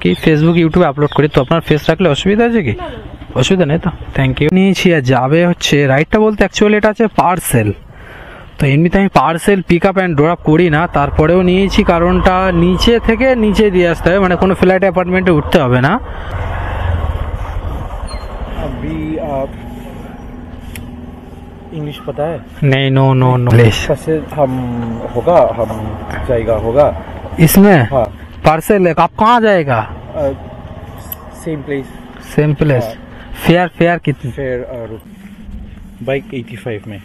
কি ফেসবুক ইউটিউবে আপলোড করি, তো আপনার ফেস রাখলে অসুবিধা আছে কি? অসুবিধা নেই তো, থ্যাংক ইউ। নিয়েছি আর যাবে হচ্ছে রাইডটা বলতে অ্যাকচুয়ালি এটা আছে পার্সেল। তো এমনিতে আমি parcel pick up and drop করি না, তারপরেও নিয়েছি কারণটা নিচে থেকে নিচে দিয়ে আসতে হবে, মানে কোনো ফ্ল্যাট অ্যাপার্টমেন্টে উঠতে হবে না। अभी आप इंग्लिश पता है? नहीं, नो नो नो। कैसे हम होगा, हम जाएगा होगा इसमें? हाँ। पार्सल है, आप कहाँ जाएगा? Same place. Same place. Fair fair कितनी? फिर बाइक 85 में।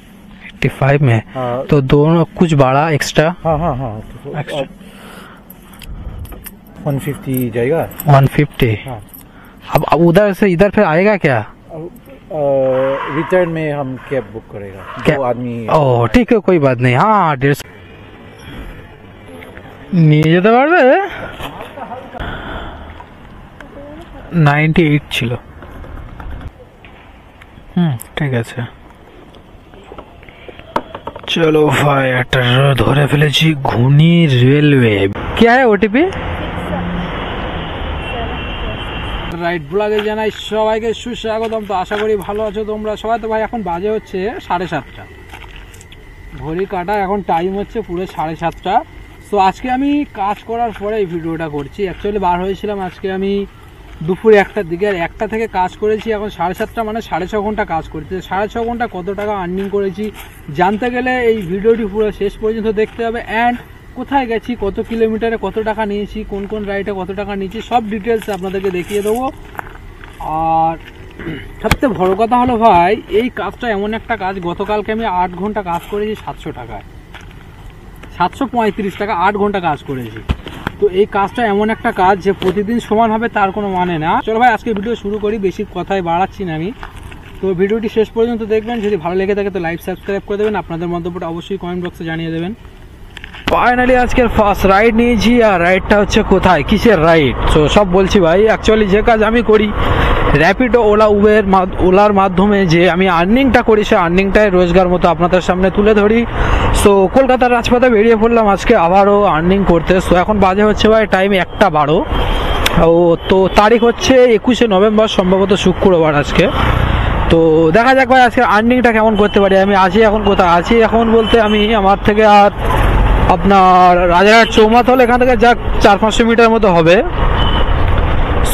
85 में? हाँ। तो दोनों कुछ भाड़ा एक्स्ट्रा? हाँ हाँ हाँ, तो एक्स्ट्रा 150 जाएगा। 150। हाँ। अब उधर से इधर फिर आएगा क्या? रिटर्न में हम कैब बुक करेगा, दो आदमी। ओह ठीक है, कोई बात नहीं। हाँ 150 নিয়ে যেতে পারবে। 98 ছিল। ঠিক আছে, চলো ভাই একটা ধরে ফেলেছি ঘুনি রেলওয়ে। কি আছে ওটিপি? রাইট ব্লগে জানাই সবাইকে সুস্বাগতম। তো আশা করি ভালো আছো তোমরা সবাই। তো ভাই এখন বাজে হচ্ছে 7:30, ঘড়ি কাটা এখন টাইম হচ্ছে পুরো 7:30। তো আজকে আমি কাজ করার পরে এই ভিডিওটা করছি। অ্যাকচুয়ালি বার হয়েছিলাম আজকে আমি দুপুর 1টার দিকে, আর 1টা থেকে কাজ করেছি এখন 7:30, মানে 6.5 ঘন্টা কাজ করছি। 6.5 ঘন্টা কত টাকা আর্নিং করেছি জানতে গেলে এই ভিডিওটি পুরো শেষ পর্যন্ত দেখতে হবে। অ্যান্ড কোথায় গেছি, কত কিলোমিটারে কত টাকা নিয়েছি, কোন কোন রাইডে কত টাকা নিয়েছি, সব ডিটেলস আপনাদেরকে দেখিয়ে দেবো। আর সবচেয়ে বড় কথা হলো ভাই, এই কাজটা এমন একটা কাজ, গতকালকে আমি 8 ঘন্টা কাজ করেছি 700 টাকায়, 735 টাকা 8 ঘন্টা কাজ করেছি। তো এই কাজটা এমন একটা কাজ যে প্রতিদিন সমান হবে তার কোনো মানে না। চলো ভাই আজকে ভিডিও শুরু করি, বেশি কথায় বাড়াচ্ছি না আমি। তো ভিডিওটি শেষ পর্যন্ত দেখবেন, যদি ভালো লেগে থাকে তো লাইক সাবস্ক্রাইব করে দেবেন, আপনাদের মন্তব্যটা অবশ্যই কমেন্ট বক্সে জানিয়ে দেবেন। ফাইনালি আজকের ফার্স্ট রাইড নিয়েছি, আর রাইডটা হচ্ছে কোথায়, কিসের রাইড, তো সব বলছি ভাই। অ্যাকচুয়ালি যে কাজ আমি করি র্যাপিডো, ওলার মাধ্যমে যে আমি আর্নিংটা করি, সে আর্নিংটাই রোজগার মতো আপনাদের সামনে তুলে ধরি। সো কলকাতার রাজপথে বেরিয়ে পড়লাম আজকে আবারও আর্নিং করতে। সো এখন বাজে হচ্ছে ভাই টাইম 1:12। তো তারিখ হচ্ছে 21শে নভেম্বর, সম্ভবত শুক্রবার আজকে। তো দেখা যাক ভাই আজকে আর্নিংটা কেমন করতে পারি। আমি আছি এখন কোথায় আছি, এখন বলতে আমি আমার থেকে আর আপনার রাজারহাট চৌমাথল এখান থেকে যাক 400-500 মিটার মতো হবে।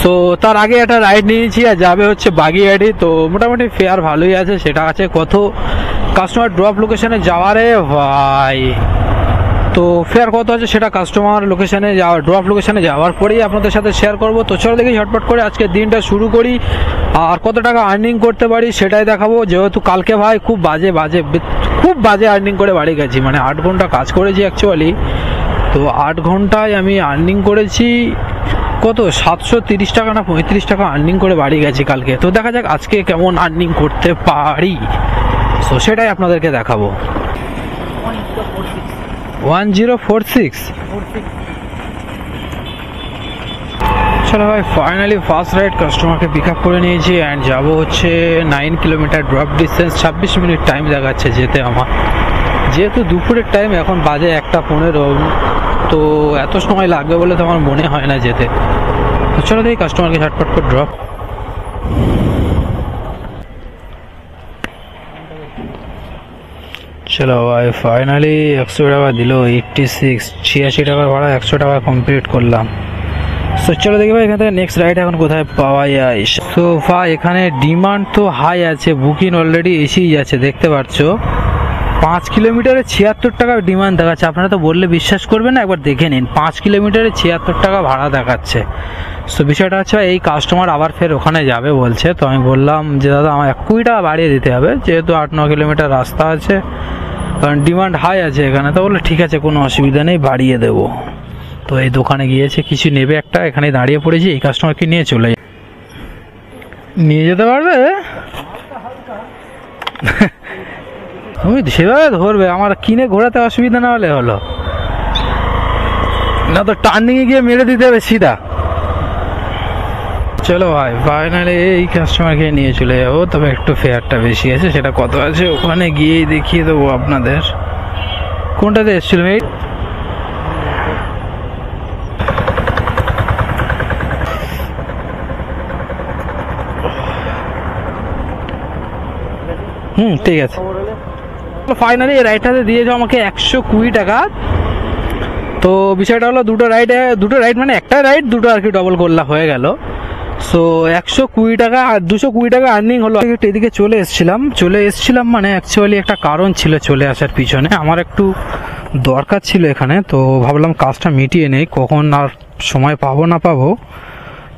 সো তার আগে একটা রাইড নিয়েছি আর যাবে হচ্ছে বাগিয়াড়ি। তো মোটামুটি ফেয়ার ভালোই আছে, সেটা আছে কত কাস্টমার ড্রপ লোকেশনে যাওয়ারে ভাই। তো ফেয়ার কত আছে সেটা কাস্টমার লোকেশনে যাওয়ার, ড্রপ লোকেশনে যাওয়ার পরেই আপনাদের সাথে শেয়ার করব। তো চলো দেখি ঝটপট করে আজকে দিনটা শুরু করি, আর কত টাকা আর্নিং করতে পারি সেটাই দেখাবো। যেহেতু কালকে ভাই খুব বাজে আর্নিং করে বাড়ি গেছি, মানে 8 ঘন্টা কাজ করেছি অ্যাকচুয়ালি। তো 8 ঘন্টায় আমি আর্নিং করেছি কত 730 টাকা না 35 টাকা আর্নিং করে বাড়ি গেছি কালকে। তো দেখা যাক আজকে কেমন আর্নিং করতে পারি, সো সেটাই আপনাদেরকে দেখাবো। 1046। চলো ভাই ফাইনালি ফার্স্ট রাইড কাস্টমারকে পিক আপ করে নিয়েছি, অ্যান্ড যাবো হচ্ছে 9 kilometre drop distance. 26 minute time দেখাচ্ছে যেতে আমার, যেহেতু দুপুরের টাইম, এখন বাজে 1:15। তো এত সময় লাগবে বলে তো আমার মনে হয় না যেতে। তো চলো দেখি কাস্টমারকে ঝটপট করে ড্রপ। চলো ভাই ফাইনালি 100 টাকা দিল, 86 টাকার ভাড়া 100 টাকা কমপ্লিট করলাম। সো চলো দেখি ভাই এখান থেকে নেক্সট রাইড এখন কোথায় পাওয়া যায়। সো ভাই এখানে ডিমান্ড তো হাই আছে, বুকিং অলরেডি এসেই যাচ্ছে, দেখতে পাচ্ছ 5 কিলোমিটারে 76 টাকা ডিমান্ড দেখাচ্ছে। আপনারা তো বললে বিশ্বাস করবেন না, একবার দেখে নিন, 5 কিলোমিটারে 76 টাকা ভাড়া দেখাচ্ছে। সো বিষয়টা হচ্ছে এই কাস্টমার আবার ফের ওখানে যাবে বলছে। তো আমি বললাম যে দাদা আমার 20 টাকা বাড়িয়ে দিতে হবে, যেহেতু 8-9 কিলোমিটার রাস্তা আছে, কারণ ডিমান্ড হাই আছে এখানে। তো বললো ঠিক আছে কোনো অসুবিধা নেই, বাড়িয়ে দেবো। তো এই দোকানে গিয়েছে, কিছু নেবে একটা, এখানে দাঁড়িয়ে পড়েছি, এই কাস্টমারকে নিয়ে চলে নিয়ে যেতে পারবে। তুমি সেভাবে ধরবে, আমার কিনে ঘোরাতে অসুবিধা না হলে হলো, না তো টার্নিংয়ে গিয়ে মেরে দিতে হবে সিধা। চলো ভাই ফাইনালি এই কাস্টমারকে নিয়ে চলে যাবো, তবে একটু ফেয়ারটা বেশি আছে, সেটা কত আছে ওখানে গিয়েই দেখিয়ে দেবো আপনাদের। কোনটাতে এসেছিল ভাই? ঠিক আছে। ফাইনালি এই রাইডটাতে দিয়েছে আমাকে 120 টাকা। তো বিষয়টা হলো দুটো রাইড মানে একটা রাইড দুটো আর কি ডবল করলা হয়ে গেল। সো 120 টাকা আর 220 টাকা আর্নিং হলো। এদিকে চলে এসেছিলাম মানে অ্যাকচুয়ালি একটা কারণ ছিল চলে আসার পিছনে। আমার একটু দরকার ছিল এখানে, তো ভাবলাম কাজটা মিটিয়ে নেই, কখন আর সময় পাবো না পাবো।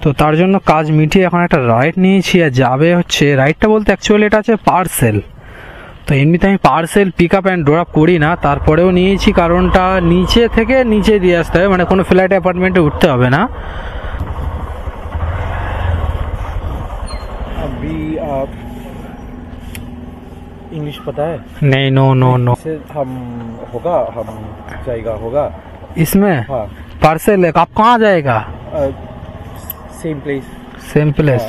তো তার জন্য কাজ মিটিয়ে এখন একটা রাইড নিয়েছি। আর যাবে হচ্ছে রাইডটা বলতে অ্যাকচুয়ালি এটা আছে পার্সেল। তো এমনিতে আমি parcel pick up and drop করি না, তারপরেও নিয়েছি কারণটা নিচে থেকে নিচে দিয়ে আসতে হবে, মানে কোনো ফ্ল্যাট অ্যাপার্টমেন্টে উঠতে হবে না। अभी आप इंग्लिश पता है? नहीं, नो नो नो। से हम होगा, हम जाएगा होगा। इसमें हाँ, पार्सल है, आप कहाँ जाएगा? Same place. Same place.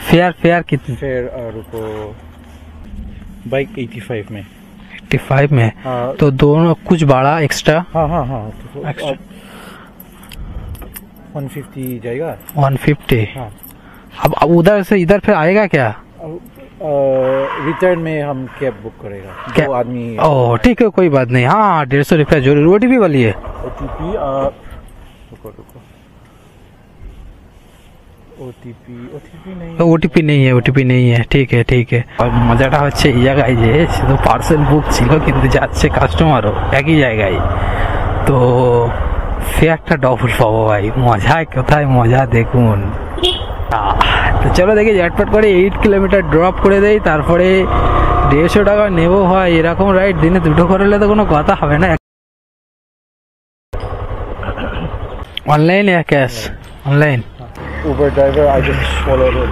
Fair कितनी? फिर रुको, बाइक 85 में। 85 में? हाँ, तो दोनों कुछ भाड़ा एक्स्ट्रा? हाँ हाँ हाँ, तो एक्स्ट्रा 150 जाएगा। 150। हाँ, अब उधर से इधर फिर आएगा क्या? रिटर्न में हम कैब बुक करेगा, क्या? 2 आदमी। ओह ठीक है, कोई बात नहीं। हाँ 150 रुपया जरूर। OTP वाली है? OTP रुको OTP नहीं। OTP नहीं है। ठीक है। আর মজাটা হচ্ছে এই জায়গায় যে শুধু পার্সেল বুক ছিল কিন্তু যাচ্ছে কাস্টমারও একই জায়গায়, তো ফেয়ারটা ডবল পাবো ভাই। কোথায় মজা দেখুন। তো চলো দেখি ঝটপট করে 8 কিলোমিটার ড্রপ করে দেই, তারপরে 150 টাকা নেবো। হয় এরকম রাইড দিনে 2টো করলে তো কোনো কথা হবে না। অনলাইন या cash? Online. Uber driver, I just followed him.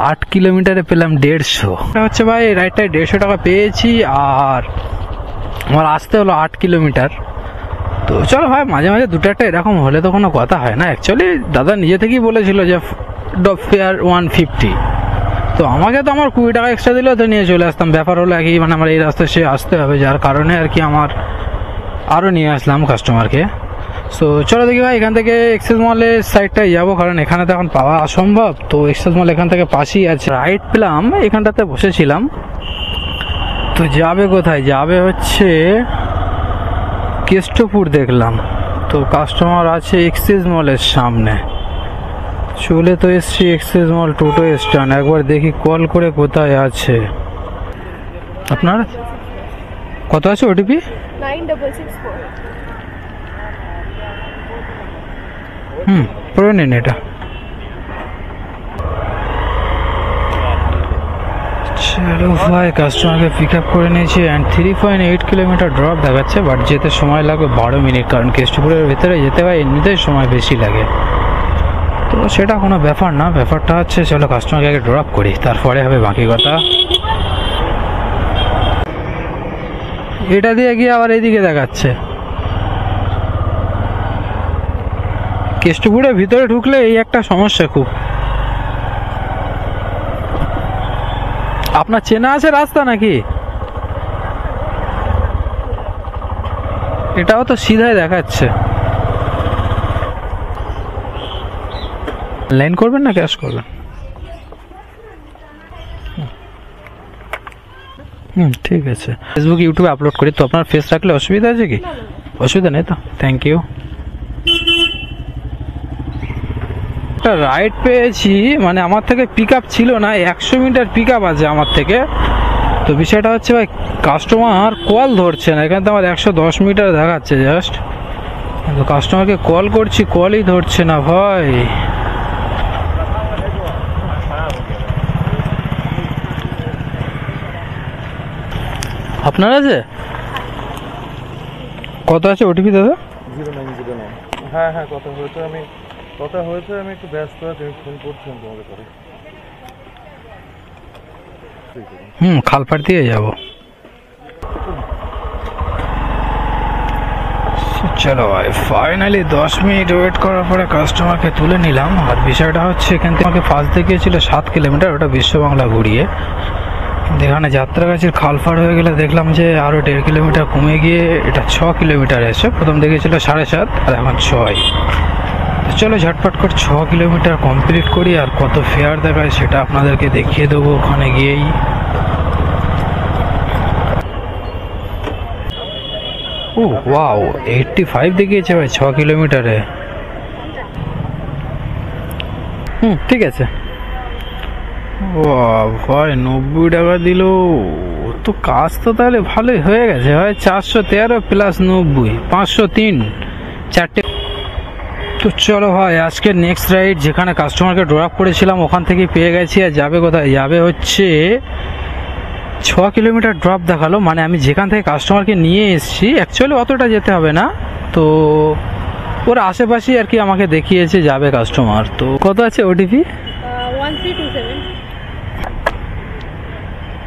8 কিলোমিটারে পেলাম 150। এটা হচ্ছে ভাই রাইডটায় 150 টাকা পেয়েছি, আর আমার আসতে হলো 8 কিলোমিটার। তো চলো ভাই, মাঝে মাঝে দুটো একটা এরকম হলে তো কোনো কথা হয় না। অ্যাকচুয়ালি দাদা নিজে থেকেই বলেছিল যে ডব ফেয়ার 150, তো আমাকে তো আমার 20 টাকা এক্সট্রা দিলেও তো নিয়ে চলে আসতাম। ব্যাপার হলো একই, মানে আমার এই রাস্তায় সে আসতে হবে, যার কারণে আর কি আমার আরও নিয়ে আসলাম কাস্টমারকে। সো চলো দেখি ভাই, এখান থেকে এক্সেস মলের সাইডটায় যাবো, কারণ এখানে তো এখন পাওয়া অসম্ভব। তো এক্সেস মল এখান থেকে পাশেই আছে। রাইড পেলাম, এখানটাতে বসেছিলাম। তো যাবে কোথায়? যাবে হচ্ছে কেষ্টপুর দেখলাম। তো কাস্টমার আছে এক্সেস মলের সামনে। চলে তো এসছি এক্সেস মল টোটো স্ট্যান্ড। একবার দেখি কল করে কোথায় আছে। আপনার কত আছে OTP? 9664। পড়ে নিন এটা। চলো ভাই, কাস্টমারকে পিক আপ করে নিয়েছি অ্যান্ড 3.8 কিলোমিটার ড্রপ দেখাচ্ছে, বাট যেতে সময় লাগবে 12 মিনিট, কারণ কেষ্টপুরের ভেতরে যেতে হয় এমনিতেই সময় বেশি লাগে। তো সেটা কোনো ব্যাপার না, ব্যাপারটা হচ্ছে চলো কাস্টমারকে আগে ড্রপ করি, তারপরে হবে বাকি কথা। এটা দিয়ে গিয়ে আবার এইদিকে দেখাচ্ছে। কেষ্টপুরের ভিতরে ঢুকলে এই একটা সমস্যা খুব। আপনার চেনা আছে রাস্তা নাকি? এটাও তো সিধাই দেখাচ্ছে। লাইন করবেন না ক্যাশ করবেন? ঠিক আছে। ফেসবুক ইউটিউবে আপলোড করি, তো আপনার ফেস রাখলে অসুবিধা আছে কি? অসুবিধা নেই তো, থ্যাংক ইউ। একটা রাইড পেয়েছি, মানে আমার থেকে পিক আপ ছিল না, 100 মিটার পিক আপ আছে আমার থেকে। তো বিষয়টা হচ্ছে ভাই, কাস্টমার কল ধরছে না। এখানে তো আমার 110 মিটার দেখাচ্ছে জাস্ট, কিন্তু কাস্টমারকে কল করছি, কলই ধরছে না ভাই। আপনার আছে? কত আছে OTP দাদা? 0909। হ্যাঁ কথা হয়েছে, আমি একটু ব্যস্ত আছি, আমি ফোন করছিলাম তোমাকে পরে। খালপাড় দিয়ে যাবো। চলো ভাই, ফাইনালি 10 মিনিট ওয়েট করার পরে কাস্টমারকে তুলে নিলাম। আর বিষয়টা হচ্ছে, এখান থেকে আমাকে ফার্স্ট দেখিয়েছিল 7 কিলোমিটার, ওটা বিশ্ব বাংলা ঘুরিয়ে। এখানে যাত্রাগাছির খালপাড় হয়ে গেলে দেখলাম যে আরও 1.5 কিলোমিটার কমে গিয়ে এটা 6 কিলোমিটার এসে। প্রথম দেখেছিল 7.5 আর এখন 6। চলো ঝটপট করে 6 কিলোমিটার কমপ্লিট করি, আর কত ফেয়ার দেখায় সেটা আপনাদেরকে দেখিয়ে দেবো ওখানে গিয়েই। ও ওয়াও, 85 দেখিয়েছে ভাই 6 কিলোমিটারে। ঠিক আছে। ও ভাই 90 টাকা দিল, তো কাজ তো তাহলে ভালোই হয়ে গেছে ভাই। 413 প্লাস 90, 503, 4টে। তো চলো ভাই আজকে নেক্সট রাইড, যেখানে কাস্টমারকে ড্রপ করেছিলাম ওখান থেকে পেয়ে গেছি। আর যাবে কোথায়? যাবে হচ্ছে 6 কিলোমিটার ড্রপ দেখালো, মানে আমি যেখান থেকে কাস্টমারকে নিয়ে এসেছি অ্যাকচুয়ালি অতটা যেতে হবে না, তো ওর আশেপাশেই আর কি আমাকে দেখিয়েছে যাবে কাস্টমার। তো কত আছে ওটিপি? 1327.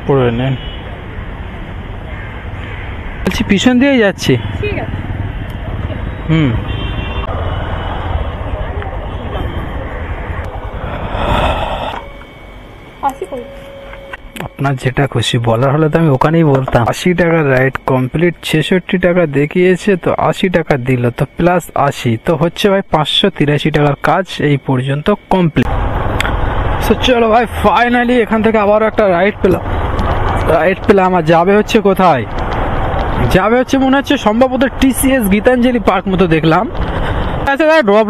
পড়ে নেন। বলছি পিছন দিয়েই যাচ্ছি। ঠিক আছে। আসি কই? আপনার যেটা খুশি বলার হলে তো আমি ওখানেই বলতাম। 80 টাকার রাইড কমপ্লিট, 66 টাকা দেখিয়েছে, তো 80 টাকা দিল, তো প্লাস 80, তো হচ্ছে ভাই 583 টাকার কাজ এই পর্যন্ত কমপ্লিট। তো চলো ভাই ফাইনালি এখান থেকে আবারও একটা রাইড পেলাম। আর যাবে হচ্ছে কোথায়? যাবে হচ্ছে মনে হচ্ছে সম্ভবত TCS গীতাঞ্জলি পার্ক মতো দেখলাম। আচ্ছা দাদা, ড্রপ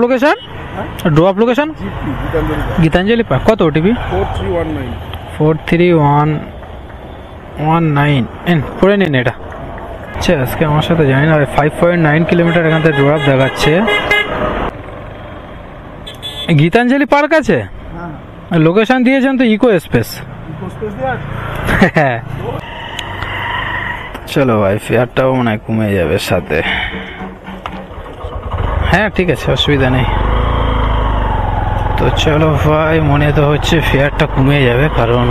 লোকেশন গীতাঞ্জলি পার্ক। কত ওটিপি? 4319 পড়ে নিন এটা। আচ্ছা আজকে আমার সাথে জানি না, 5.9 কিলোমিটার এখান থেকে ড্রপ দেখাচ্ছে। গীতাঞ্জলি পার্ক আছে, লোকেশন দিয়েছেন তো ইকো স্পেস। হ্যাঁ চলো ভাই, ফেয়ারটাও মনে হয় কমে যাবে সাথে। হ্যাঁ ঠিক আছে, অসুবিধা নেই। তো চলো ভাই, মনে তো হচ্ছে ফেয়ারটা কমে যাবে, কারণ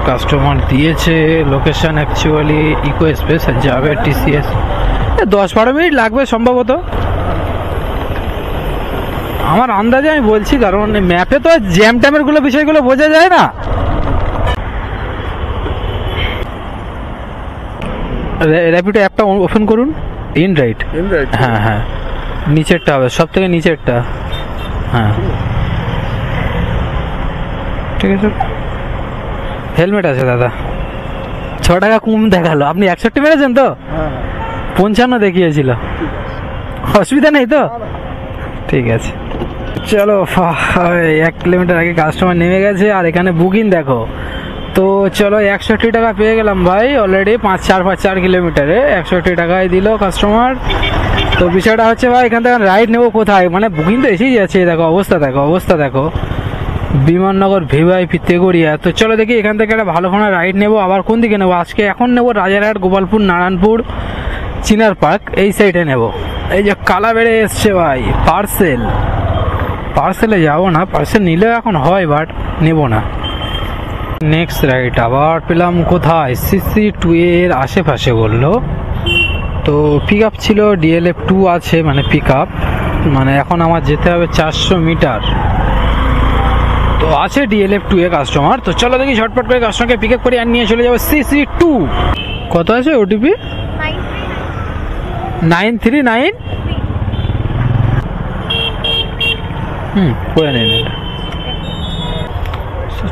কাস্টমার দিয়েছে লোকেশন অ্যাকচুয়ালি ইকো স্পেস, আর যাবে TCS। 10-12 মিনিট লাগবে সম্ভবত, আমার আন্দাজে আমি বলছি, কারণ ম্যাপে তো জ্যাম ট্যামের বিষয়গুলো বোঝা যায় না। র্যাপিডো অ্যাপটা ওপেন করুন। In right. হ্যাঁ নিচেরটা হবে, সব থেকে নিচেরটা। হ্যাঁ ঠিক আছে। হেলমেট আছে দাদা। 6 টাকা কম দেখালো, আপনি 61 মেরেছেন তো? 55 দেখিয়েছিল, অসুবিধা নেই তো? ঠিক আছে চলো। 1 কিলোমিটার আগে কাস্টমার নেমে গেছে, আর এখানে বুকিং দেখো। তো চলো 61 টাকা পেয়ে গেলাম ভাই অলরেডি। 4 কিলোমিটারে 61 টাকায় দিল কাস্টমার। তো বিষয়টা হচ্ছে ভাই, এখান থেকে রাইড নেবো কোথায়? মানে বুকিং তো এসেই যাচ্ছে, দেখো অবস্থা দেখো। বিমাননগর VIP তেগড়িয়া। তো চলো দেখি এখান থেকে একটা ভালো ফোনের রাইড নেবো। আবার কোন দিকে নেবো? আজকে এখন নেবো রাজারহাট, গোপালপুর, নারায়ণপুর, চিনার পার্ক, এই সাইডে নেবো। এই যে কালা বেড়ে এসছে ভাই, পার্সেলে যাবো না, পার্সেল নিলেও এখন হয়, বাট নেবো না। নেক্সট রাইড আবার পেলাম কোথায়? CC2 এর আশেপাশে বললো। তো পিক আপ ছিল, DLF 2 আছে, মানে পিক আপ, মানে এখন আমার যেতে হবে 400 মিটার। তো আছে DLF 2 এ কাস্টমার। তো চলো দেখি ঝটপট করে কাস্টমারকে পিক আপ করে আর নিয়ে চলে যাবো CC2। কত আছে ওটিপি? 939। করে নিন এটা।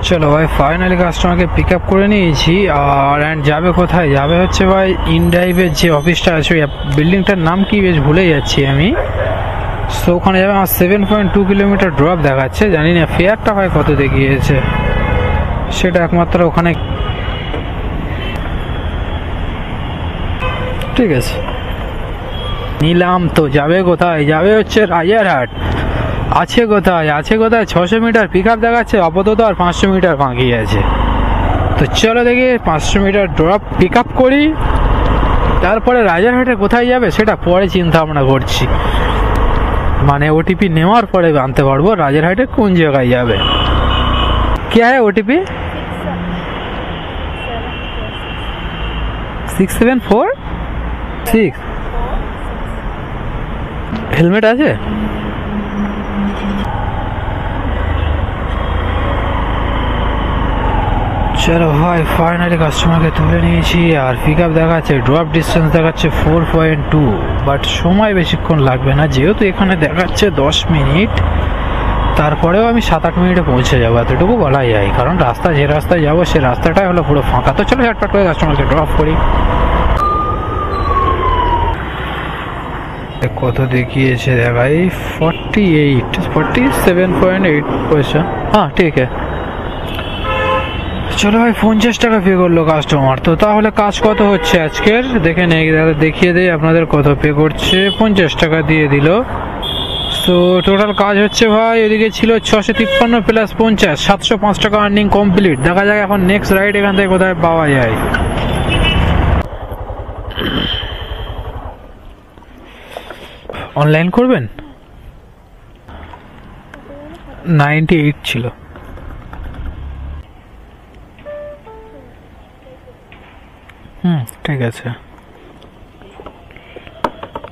চলো ভাই ফাইনালি কাস্টমারকে পিক আপ করে নিয়েছি। আর যাবে কোথায়? যাবে হচ্ছে ভাই ইনড্রাইভের যে অফিসটা আছে, ওই বিল্ডিংটার নাম কি বেশ ভুলে যাচ্ছি আমি। সো ওখানে যাবে। আমার 7.2 কিলোমিটার ড্রপ দেখাচ্ছে, জানি না ফেয়ারটা ভাই কত দেখিয়েছে, সেটা একমাত্র ওখানে। ঠিক আছে নিলাম। তো যাবে কোথায়? যাবে হচ্ছে রাজারহাট। আছে কোথায়? 600 মিটার পিক আপ দেখাচ্ছে আপাতত, আর 500 মিটার বাকি আছে। তো চলো দেখি 500 মিটার ড্রপ পিক আপ করি, তারপরে রাজারহাটে কোথায় যাবে সেটা পরে চিন্তা ভাবনা করছি। মানে ওটিপি নেওয়ার পরে জানতে পারবো রাজারহাটে কোন জায়গায় যাবে। কে है ওটিপি? 6746। হেলমেট আছে? চলো ভাই ফাইনালি কাস্টমারকে তুলে নিয়েছি, আর পিক আপ দেখাচ্ছে, ড্রপ ডিস্টেন্স দেখাচ্ছে 4.2, বাট সময় বেশিক্ষণ লাগবে না, যেহেতু এখানে দেখাচ্ছে 10 মিনিট। তারপরেও আমি 7-8 মিনিটে পৌঁছে যাবো, এতটুকু বলা যায়। কারণ রাস্তা যে রাস্তায় যাবো সে রাস্তাটাই হলো পুরো ফাঁকা। তো চলো ঝটপট করে কাস্টমারকে ড্রপ করি। কত দেখিয়েছে দেখাই, 47.8 পয়সা। হ্যাঁ ঠিক আছে, চলো ভাই 50 টাকা পে করলো কাস্টমার। তো তাহলে কাজ কত হচ্ছে আজকের দেখে নেই, দেখিয়ে দেয় আপনাদের কত পে করছে। 50 টাকা দিয়ে দিল। তো টোটাল কাজ হচ্ছে ভাই, এদিকে ছিল 653 প্লাস 50, 705 টাকা আর্নিং কমপ্লিট। দেখা যাক এখন নেক্সট রাইড এখান থেকে কোথায় পাওয়া যায়। অনলাইন করবেন? 98 ছিল। ঠিক আছে,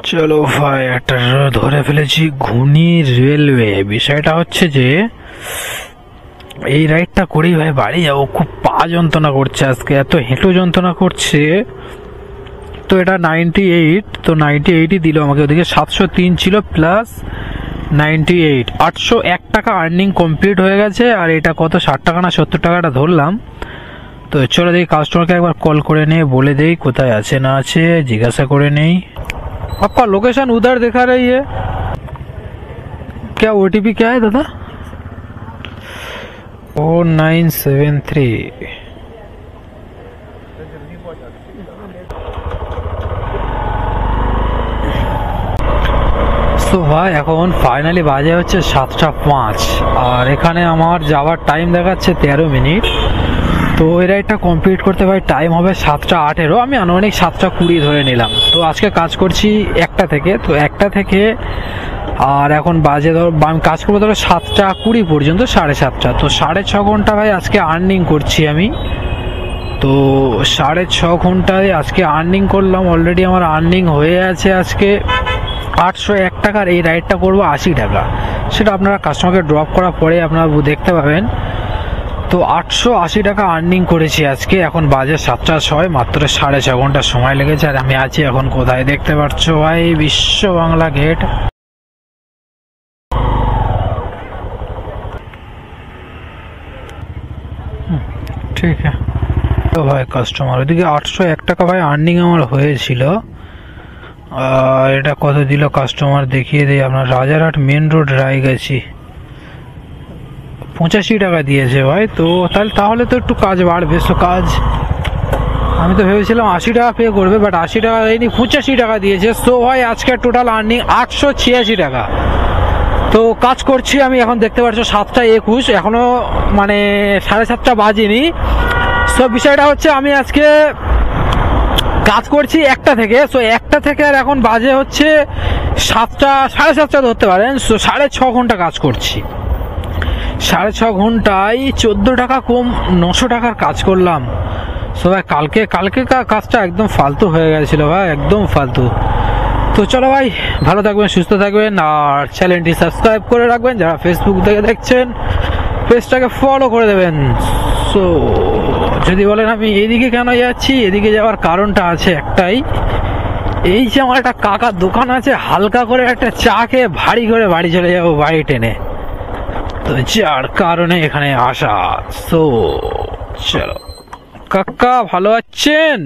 চলো ভাই একটা ধরে ফেলেছি ঘুনি রেলওয়ে। বিষয়টা হচ্ছে যে এই রাইডটা করেই ভাই বাড়ি যাবো। খুব পা যন্ত্রণা করছে আজকে, এত হেঁটু যন্ত্রণা করছে। তো এটা 98, তো 98ই দিল আমাকে। ওদিকে 703 ছিল প্লাস 98, 801 টাকা আর্নিং কমপ্লিট হয়ে গেছে। আর এটা কত 60 টাকা না 70 টাকাটা ধরলাম। তো চলো দেখি কাস্টমারকে একবার কল করে নিয়ে বলে দেই কোথায় আছে না আছে, জিজ্ঞাসা করে নেই। आपका लोकेशन उधर दिखा रही है क्या? ओटीपी क्या है दादा? 4973। তো ভাই এখন ফাইনালি বাজে হচ্ছে 7:05 আর এখানে আমার যাওয়ার টাইম দেখাচ্ছে 13 মিনিট। তো ওই রাইডটা কমপ্লিট করতে ভাই টাইম হবে 7:18। আমি আনুমানিক 7:20 ধরে নিলাম। তো আজকে কাজ করছি 1টা থেকে, তো 1টা থেকে আর এখন বাজে ধর আমি কাজ করবো ধরো 7:20 পর্যন্ত, 7:30। তো 6.5 ঘন্টা ভাই আজকে আর্নিং করছি আমি। তো 6.5 ঘন্টায় আজকে আর্নিং করলাম। অলরেডি আমার আর্নিং হয়ে আছে আজকে 801 টাকার। এই রাইডটা করবো 80 টাকা, সেটা আপনারা কাস্টমারকে ড্রপ করার পরে আপনারা দেখতে পাবেন। তো 880 টাকা আর্নিং করেছি আজকে। এখন বাজে 7:06, মাত্র 6.5 ঘন্টা সময় লেগেছে। আর আমি আছি এখন কোথায় দেখতে পাচ্ছ ভাই, বিশ্ব বাংলা গেট। ঠিক আছে, তো ভাই কাস্টমার ওইদিকে 801 টাকা ভাই আর্নিং আমার হয়েছিল। আর এটা কত দিল কাস্টমার দেখিয়ে দেয় আপনার। রাজারহাট মেন রোড রায়গাছি 85 টাকা দিয়েছে ভাই। তো তাহলে তো একটু কাজ বাড়বে। তো কাজ আমি তো ভেবেছিলাম 80 টাকা পে করবে, বাট 80 টাকা দেয়নি, 85 টাকা দিয়েছে। তো ভাই আজকে টোটাল আর্নিং 886 টাকা। তো কাজ করছি আমি এখন দেখতে পাচ্ছ 7:21, এখনো মানে 7:30 বাজেনি। সব বিষয়টা হচ্ছে আমি আজকে কাজ করছি 1টা থেকে। সো 1টা থেকে আর এখন বাজে হচ্ছে 7টা, 7:30 ধরতে পারেন। সো 6.5 ঘন্টা কাজ করছি। 6.5 ঘন্টায় 14 টাকা কম 900 টাকার কাজ করলাম। সো ভাই কালকে কাজটা একদম ফালতু হয়ে গেছিল ভাই, একদম ফালতু। তো চলো ভাই ভালো থাকবেন, সুস্থ থাকবেন, আর চ্যানেলটি সাবস্ক্রাইব করে রাখবেন। যারা ফেসবুক থেকে দেখছেন পেজটাকে ফলো করে দেবেন। সো যদি বলেন আমি এদিকে কেন যাচ্ছি, এদিকে যাওয়ার কারণটা আছে একটাই, এই যে আমার একটা কাকার দোকান আছে, হালকা করে একটা চা খেয়ে ভারী করে বাড়ি চলে যাবো বাড়ি টেনে। তো যার কারণে এখানে আসা। সো চলো, কাকা ভালো আছেন?